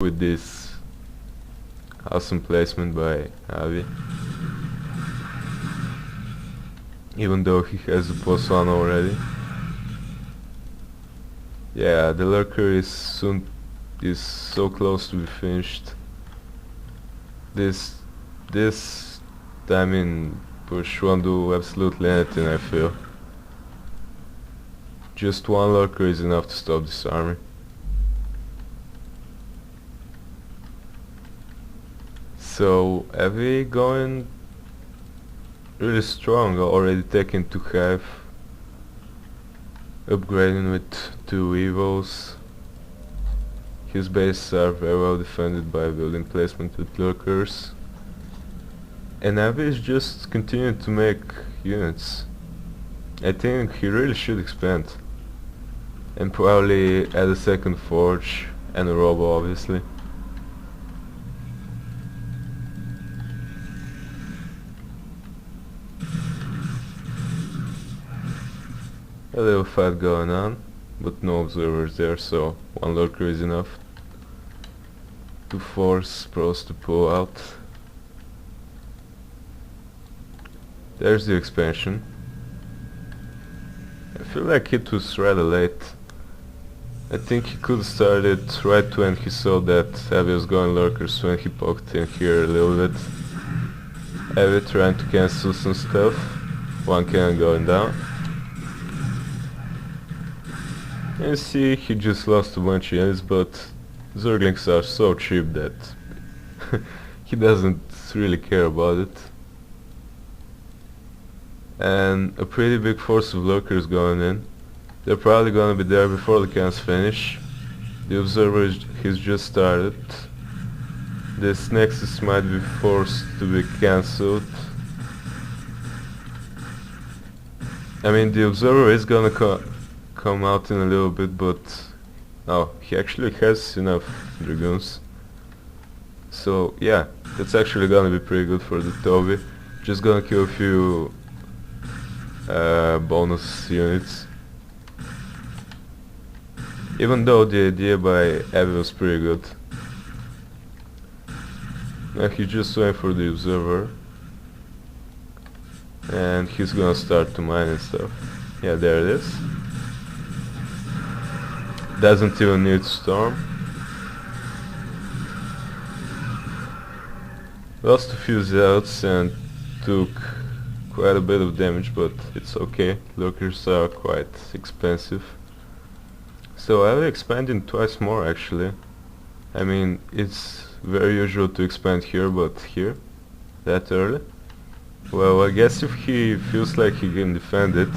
with this awesome placement by Avi. Even though he has the plus one already. Yeah, the lurker is so close to be finished. This I mean, push won't do absolutely anything, I feel. Just one lurker is enough to stop this army. So Avi going really strong, already taking to half, upgrading with 2 evos. His bases are very well defended by building placement with lurkers. And Avi is just continuing to make units. I think he really should expand. And probably add a second forge and a robo, obviously. A little fight going on, but no observers there, so one lurker is enough to force pros to pull out. There's the expansion. I feel like it was rather late. I think he could have started right when he saw that Avi was going lurkers, when he poked in here a little bit. Avi trying to cancel some stuff. One cannon going down. And see, he just lost a bunch of units, but Zerglings are so cheap that he doesn't really care about it. And a pretty big force of lurkers going in. They're probably gonna be there before the cans finish. The observer has just started. This nexus might be forced to be cancelled. I mean, the observer is gonna come out in a little bit, but oh, he actually has enough dragoons. So yeah, that's actually gonna be pretty good for the Toby. Just gonna kill a few bonus units. Even though the idea by Avi was pretty good. Now he's just waiting for the observer. And he's gonna start to mine and stuff. Yeah, there it is. Doesn't even need storm. Lost a few zealots and took quite a bit of damage, but it's okay. Lurkers are quite expensive. So I'll expand twice more actually. I mean, it's very usual to expand here, but here, that early. Well, I guess if he feels like he can defend it,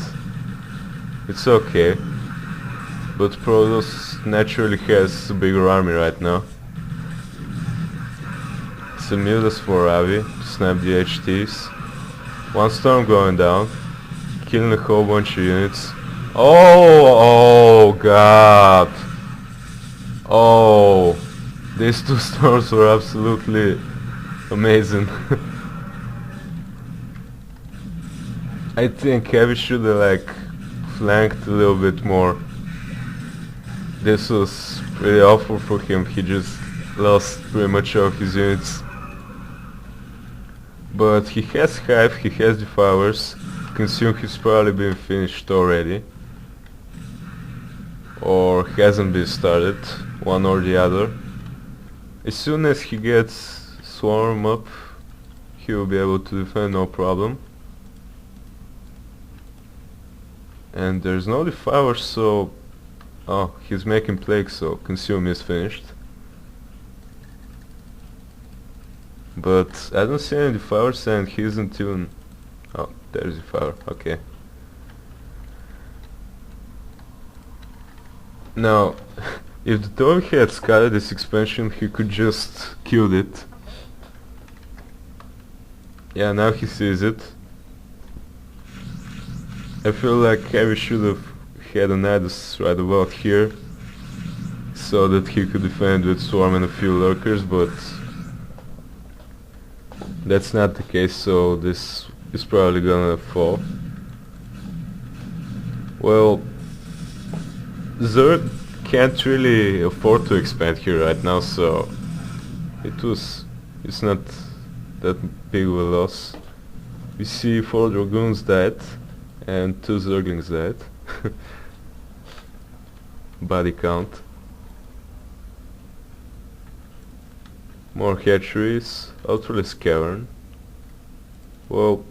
it's okay. But Protoss naturally has a bigger army right now. Some mutas for Avi to snap the HTs. One storm going down, killing a whole bunch of units. Oh god! Oh, these two storms were absolutely amazing. I think Avi should have like flanked a little bit more. This was pretty awful for him. He just lost pretty much all of his units. But he has Hive, he has Devours. Consume has probably been finished already. Or hasn't been started, one or the other. As soon as he gets Swarm up, he will be able to defend no problem. And there's no Devours, so... Oh, he's making plagues, so Consume is finished. But I don't see any Devours and he isn't even... Oh, there's Devour, okay. Now, if the Toby had scouted this expansion, he could just kill it. Yeah, now he sees it. I feel like Avi should have had an Nidus right about here, so that he could defend with Swarm and a few lurkers, but that's not the case, so this is probably gonna fall. Well, Zerg can't really afford to expand here right now, so it's not that big of a loss. We see 4 dragoons died and 2 zerglings died. Body count. More hatcheries. Outerless cavern. Well,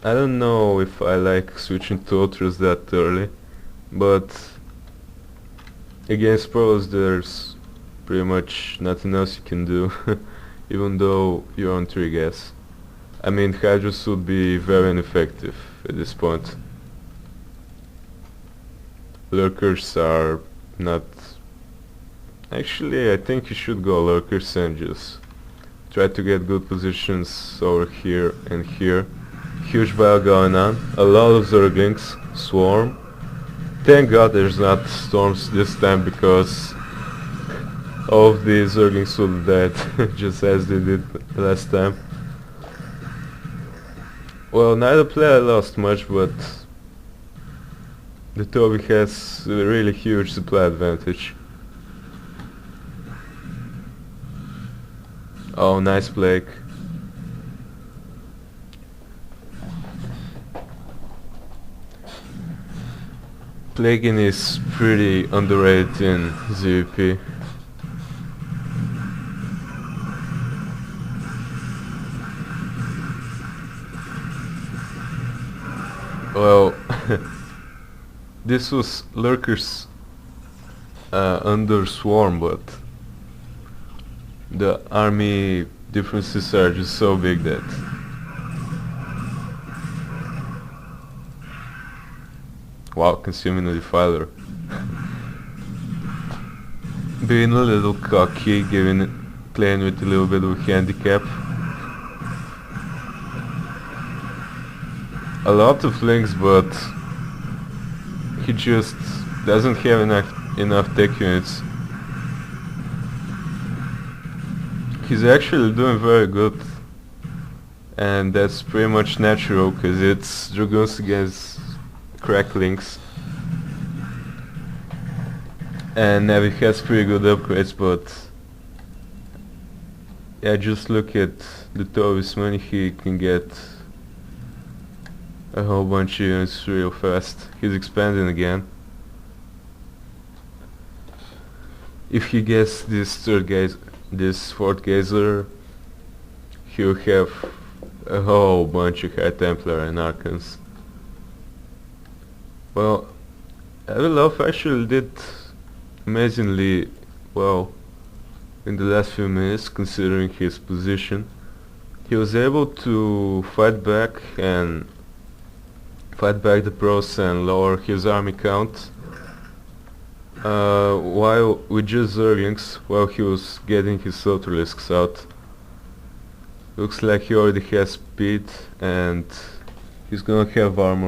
I don't know if I like switching to Ultras that early, but against pros there's pretty much nothing else you can do, even though you're on 3 gas. I mean, Hydras would be very ineffective at this point. Lurkers are not... Actually, I think you should go Lurkers and just try to get good positions over here and here. Huge battle going on. A lot of Zerglings. Swarm. Thank God there's not storms this time, because all of the Zerglings will be dead, just as they did last time. Well, neither player lost much, but the Toby has a really huge supply advantage. Oh, nice Blake. Plaguing is pretty underrated in GP. Well, this was Lurkers under Swarm, but the army differences are just so big that wow, consuming a defiler. Being a little cocky, playing with a little bit of a handicap. A lot of links, but he just doesn't have enough tech units. He's actually doing very good, and that's pretty much natural, because it's dragoons against crack links. And Navi has pretty good upgrades, but yeah, just look at the Toby's money. He can get a whole bunch of units real fast. He's expanding again. If he gets this fourth Geyser, he'll have a whole bunch of High Templar and Archons. Well, Avi-Love actually did amazingly well in the last few minutes, considering his position. He was able to fight back the pros and lower his army count, while with just Zerglings, while he was getting his Sotelisks out. Looks like he already has speed, and he's gonna have armor